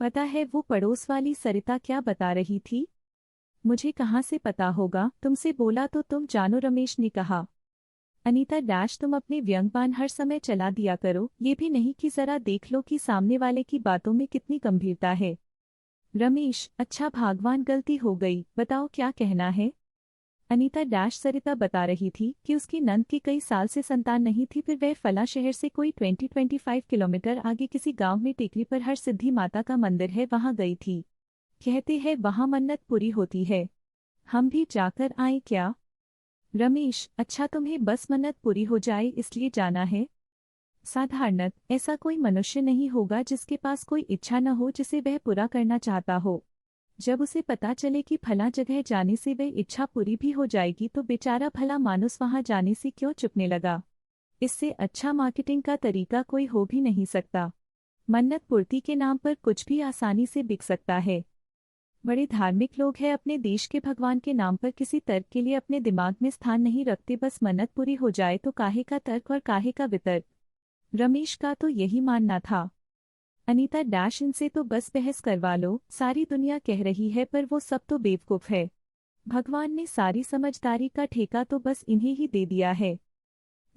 पता है वो पड़ोस वाली सरिता क्या बता रही थी? मुझे कहाँ से पता होगा, तुमसे बोला तो तुम जानो, रमेश ने कहा। अनीता डैश तुम अपने व्यंग्यबाण हर समय चला दिया करो, ये भी नहीं कि जरा देख लो कि सामने वाले की बातों में कितनी गंभीरता है। रमेश, अच्छा भगवान, गलती हो गई, बताओ क्या कहना है। अनीता डैश सरिता बता रही थी कि उसकी नंद की कई साल से संतान नहीं थी, फिर वह फला शहर से कोई 20-25 किलोमीटर आगे किसी गांव में टेकरी पर हर सिद्धि माता का मंदिर है, वहां गई थी। कहते हैं वहां मन्नत पूरी होती है। हम भी जाकर आए क्या? रमेश, अच्छा तुम्हें बस मन्नत पूरी हो जाए इसलिए जाना है? साधारणत ऐसा कोई मनुष्य नहीं होगा जिसके पास कोई इच्छा न हो जिसे वह पूरा करना चाहता हो। जब उसे पता चले कि फला जगह जाने से वह इच्छा पूरी भी हो जाएगी तो बेचारा भला मानुस वहां जाने से क्यों चुपने लगा। इससे अच्छा मार्केटिंग का तरीका कोई हो भी नहीं सकता। मन्नत पूर्ति के नाम पर कुछ भी आसानी से बिक सकता है। बड़े धार्मिक लोग हैं, अपने देश के भगवान के नाम पर किसी तर्क के लिए अपने दिमाग में स्थान नहीं रखते, बस मन्नत पूरी हो जाए तो काहे का तर्क और काहे का वितर्क। रमेश का तो यही मानना था। अनीता डैश इनसे तो बस बहस करवा लो, सारी दुनिया कह रही है पर वो सब तो बेवकूफ है। भगवान ने सारी समझदारी का ठेका तो बस इन्हें ही दे दिया है।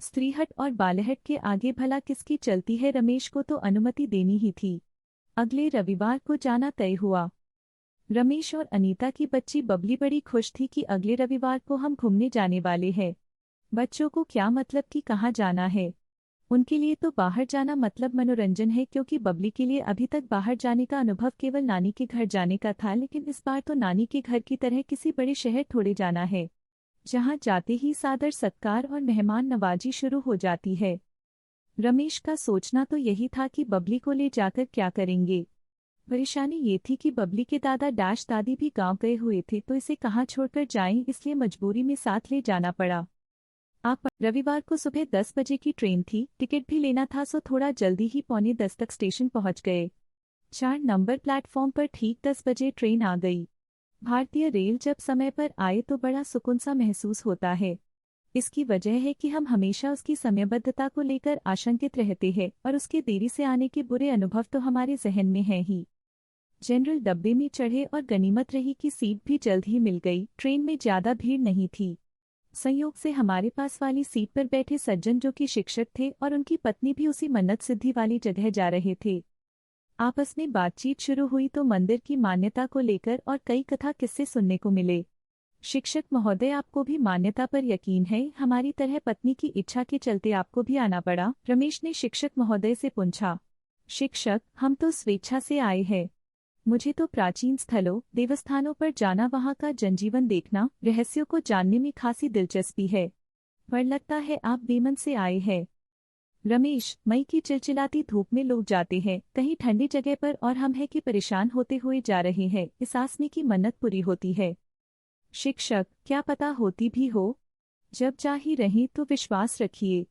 स्त्रीहट और बालहट के आगे भला किसकी चलती है, रमेश को तो अनुमति देनी ही थी। अगले रविवार को जाना तय हुआ। रमेश और अनीता की बच्ची बबली बड़ी खुश थी कि अगले रविवार को हम घूमने जाने वाले हैं। बच्चों को क्या मतलब कि कहाँ जाना है, उनके लिए तो बाहर जाना मतलब मनोरंजन है, क्योंकि बबली के लिए अभी तक बाहर जाने का अनुभव केवल नानी के घर जाने का था, लेकिन इस बार तो नानी के घर की तरह किसी बड़े शहर थोड़े जाना है, जहां जाते ही सादर सत्कार और मेहमान नवाजी शुरू हो जाती है। रमेश का सोचना तो यही था कि बबली को ले जाकर क्या करेंगे। परेशानी ये थी कि बबली के दादा डैश दादी भी गांव गए हुए थे, तो इसे कहाँ छोड़कर जाएं, इसलिए मजबूरी में साथ ले जाना पड़ा। आप रविवार को सुबह 10 बजे की ट्रेन थी, टिकट भी लेना था, सो थोड़ा जल्दी ही 9:45 तक स्टेशन पहुंच गए। 4 नंबर प्लेटफॉर्म पर ठीक 10 बजे ट्रेन आ गई। भारतीय रेल जब समय पर आए तो बड़ा सुकून सा महसूस होता है। इसकी वजह है कि हम हमेशा उसकी समयबद्धता को लेकर आशंकित रहते हैं और उसके देरी से आने के बुरे अनुभव तो हमारे जहन में हैं ही। जनरल डब्बे में चढ़े और गनीमत रही कि सीट भी जल्द ही मिल गई। ट्रेन में ज्यादा भीड़ नहीं थी। संयोग से हमारे पास वाली सीट पर बैठे सज्जन जो कि शिक्षक थे और उनकी पत्नी भी उसी मन्नत सिद्धि वाली जगह जा रहे थे। आपस में बातचीत शुरू हुई तो मंदिर की मान्यता को लेकर और कई कथा किस्से सुनने को मिले। शिक्षक महोदय, आपको भी मान्यता पर यकीन है? हमारी तरह पत्नी की इच्छा के चलते आपको भी आना पड़ा, रमेश ने शिक्षक महोदय से पूछा। शिक्षक, हम तो स्वेच्छा से आए हैं। मुझे तो प्राचीन स्थलों देवस्थानों पर जाना, वहाँ का जनजीवन देखना, रहस्यों को जानने में खासी दिलचस्पी है। पर लगता है आप बेमन से आए हैं। रमेश, मई की चिलचिलाती धूप में लोग जाते हैं कहीं ठंडी जगह पर और हम हैं कि परेशान होते हुए जा रहे हैं, इस आस में की मन्नत पूरी होती है। शिक्षक, क्या पता होती भी हो, जब जा ही रही तो विश्वास रखिए।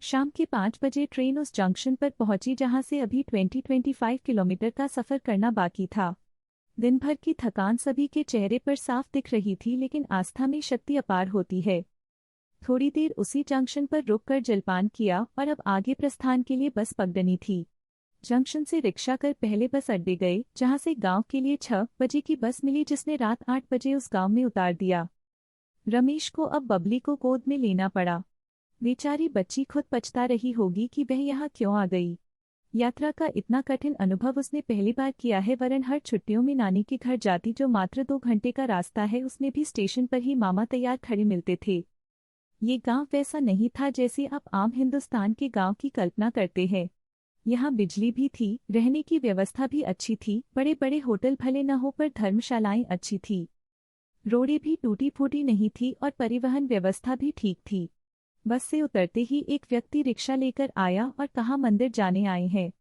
शाम के 5 बजे ट्रेन उस जंक्शन पर पहुंची जहां से अभी 20-25 किलोमीटर का सफर करना बाकी था। दिन भर की थकान सभी के चेहरे पर साफ दिख रही थी, लेकिन आस्था में शक्ति अपार होती है। थोड़ी देर उसी जंक्शन पर रुककर जलपान किया और अब आगे प्रस्थान के लिए बस पगडनी थी। जंक्शन से रिक्शा कर पहले बस अड्डे गए, जहां से गांव के लिए 6 बजे की बस मिली, जिसने रात 8 बजे उस गांव में उतार दिया। रमेश को अब बबली को गोद में लेना पड़ा। बेचारी बच्ची खुद पछता रही होगी कि वह यहाँ क्यों आ गई। यात्रा का इतना कठिन अनुभव उसने पहली बार किया है, वरन हर छुट्टियों में नानी के घर जाती, जो मात्र 2 घंटे का रास्ता है, उसमें भी स्टेशन पर ही मामा तैयार खड़े मिलते थे। ये गांव वैसा नहीं था जैसे आप आम हिंदुस्तान के गांव की कल्पना करते हैं। यहाँ बिजली भी थी, रहने की व्यवस्था भी अच्छी थी, बड़े बड़े होटल भले न हो पर धर्मशालाएं अच्छी थी। रोडें भी टूटी फूटी नहीं थी और परिवहन व्यवस्था भी ठीक थी। बस से उतरते ही एक व्यक्ति रिक्शा लेकर आया और कहा, मंदिर जाने आए हैं।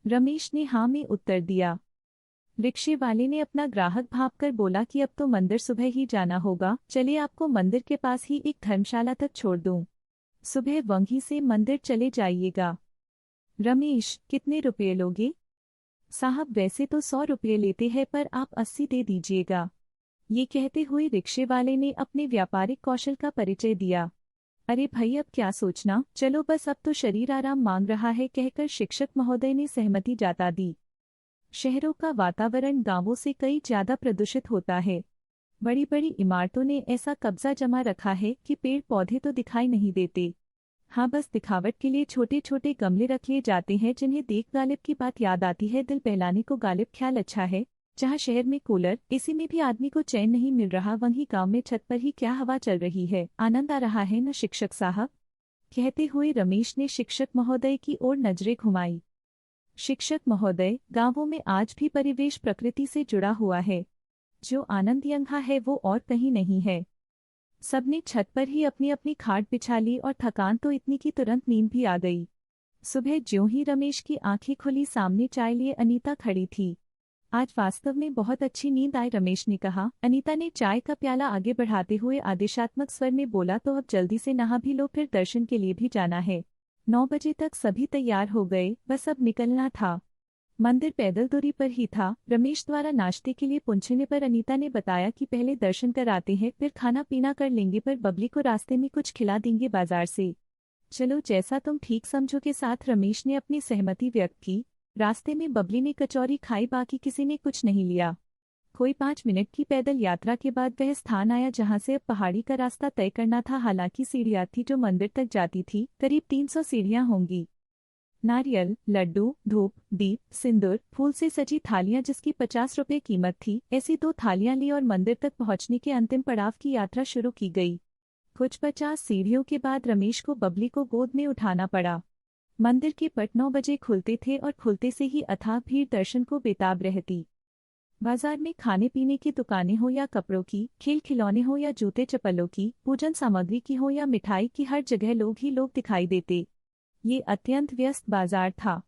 रमेश ने हाँ में उत्तर दिया। रिक्शे वाले ने अपना ग्राहक भांपकर बोला कि अब तो मंदिर सुबह ही जाना होगा, चलिए आपको मंदिर के पास ही एक धर्मशाला तक छोड़ दूं। सुबह वंगी से मंदिर चले जाइएगा। रमेश, कितने रुपये लोगे? साहब, वैसे तो 100 रुपये लेते हैं, पर आप 80 दे दीजिएगा। ये कहते हुए रिक्शे वाले ने अपने व्यापारिक कौशल का परिचय दिया। अरे भाई, अब क्या सोचना, चलो बस अब तो शरीर आराम मांग रहा है, कहकर शिक्षक महोदय ने सहमति जता दी। शहरों का वातावरण गांवों से कई ज्यादा प्रदूषित होता है। बड़ी बड़ी इमारतों ने ऐसा कब्जा जमा रखा है कि पेड़ पौधे तो दिखाई नहीं देते। हाँ, बस दिखावट के लिए छोटे छोटे गमले रख लिए जाते हैं जिन्हें देख गालिब की बात याद आती है। दिल बहलाने को गालिब ख्याल अच्छा है। जहाँ शहर में कूलर एसी में भी आदमी को चैन नहीं मिल रहा, वहीं गांव में छत पर ही क्या हवा चल रही है, आनंद आ रहा है न शिक्षक साहब। कहते हुए रमेश ने शिक्षक महोदय की ओर नजरें घुमाई। शिक्षक महोदय, गांवों में आज भी परिवेश प्रकृति से जुड़ा हुआ है। जो आनंद यहाँ है वो और कहीं नहीं है। सबने छत पर ही अपनी अपनी खाट बिछा ली और थकान तो इतनी कि तुरंत नींद भी आ गई। सुबह ज्यों ही रमेश की आंखें खुली, सामने चाय लिए अनीता खड़ी थी। आज वास्तव में बहुत अच्छी नींद आई, रमेश ने कहा। अनीता ने चाय का प्याला आगे बढ़ाते हुए आदेशात्मक स्वर में बोला, तो अब जल्दी से नहा भी लो, फिर दर्शन के लिए भी जाना है। 9 बजे तक सभी तैयार हो गए, बस अब निकलना था। मंदिर पैदल दूरी पर ही था। रमेश द्वारा नाश्ते के लिए पूछने पर अनीता ने बताया कि पहले दर्शन कराते हैं, फिर खाना पीना कर लेंगे, पर बबली को रास्ते में कुछ खिला देंगे बाजार से। चलो, जैसा तुम ठीक समझो के साथ रमेश ने अपनी सहमति व्यक्त की। रास्ते में बबली ने कचौरी खाई, बाकी किसी ने कुछ नहीं लिया। कोई 5 मिनट की पैदल यात्रा के बाद वह स्थान आया जहां से अब पहाड़ी का रास्ता तय करना था। हालांकि सीढ़ियां थी जो मंदिर तक जाती थी, करीब 300 सीढ़ियां होंगी। नारियल, लड्डू, धूप, दीप, सिंदूर, फूल से सजी थालियां जिसकी 50 रुपये कीमत थी। ऐसी 2 थालियां ली और मंदिर तक पहुंचने के अंतिम पड़ाव की यात्रा शुरू की गई। कुछ 50 सीढ़ियों के बाद रमेश को बबली को गोद में उठाना पड़ा। मंदिर के पट 9 बजे खुलते थे और खुलते से ही अथाह भीड़ दर्शन को बेताब रहती। बाजार में खाने पीने की दुकानें हो या कपड़ों की, खेल खिलौने हो या जूते चप्पलों की, पूजन सामग्री की हो या मिठाई की, हर जगह लोग ही लोग दिखाई देते। ये अत्यंत व्यस्त बाजार था।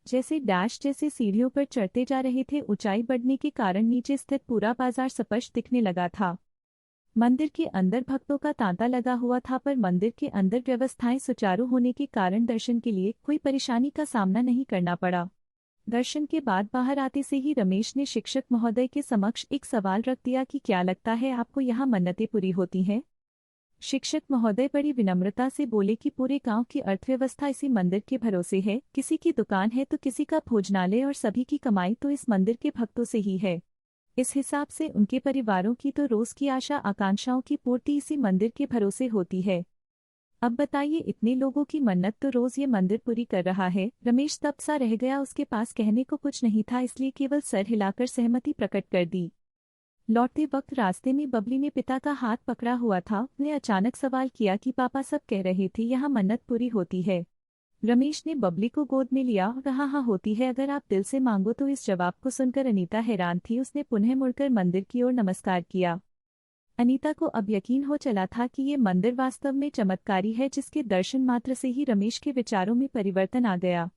जैसे सीढ़ियों पर चढ़ते जा रहे थे, ऊंचाई बढ़ने के कारण नीचे स्थित पूरा बाजार स्पष्ट दिखने लगा था। मंदिर के अंदर भक्तों का तांता लगा हुआ था, पर मंदिर के अंदर व्यवस्थाएं सुचारू होने के कारण दर्शन के लिए कोई परेशानी का सामना नहीं करना पड़ा। दर्शन के बाद बाहर आते से ही रमेश ने शिक्षक महोदय के समक्ष एक सवाल रख दिया कि क्या लगता है आपको यहाँ मन्नतें पूरी होती हैं? शिक्षक महोदय बड़ी विनम्रता से बोले कि पूरे गांव की अर्थव्यवस्था इसी मंदिर के भरोसे है। किसी की दुकान है तो किसी का भोजनालय, और सभी की कमाई तो इस मंदिर के भक्तों से ही है। इस हिसाब से उनके परिवारों की तो रोज की आशा आकांक्षाओं की पूर्ति इसी मंदिर के भरोसे होती है। अब बताइए, इतने लोगों की मन्नत तो रोज ये मंदिर पूरी कर रहा है। रमेश तब सा रह गया, उसके पास कहने को कुछ नहीं था, इसलिए केवल सर हिलाकर सहमति प्रकट कर दी। लौटते वक्त रास्ते में बबली ने पिता का हाथ पकड़ा हुआ था। उसने अचानक सवाल किया कि पापा, सब कह रहे थे यहाँ मन्नत पूरी होती है। रमेश ने बबली को गोद में लिया और कहा, हाँ होती है, अगर आप दिल से मांगो तो। इस जवाब को सुनकर अनीता हैरान थी। उसने पुनः मुड़कर मंदिर की ओर नमस्कार किया। अनीता को अब यकीन हो चला था कि ये मंदिर वास्तव में चमत्कारी है, जिसके दर्शन मात्र से ही रमेश के विचारों में परिवर्तन आ गया।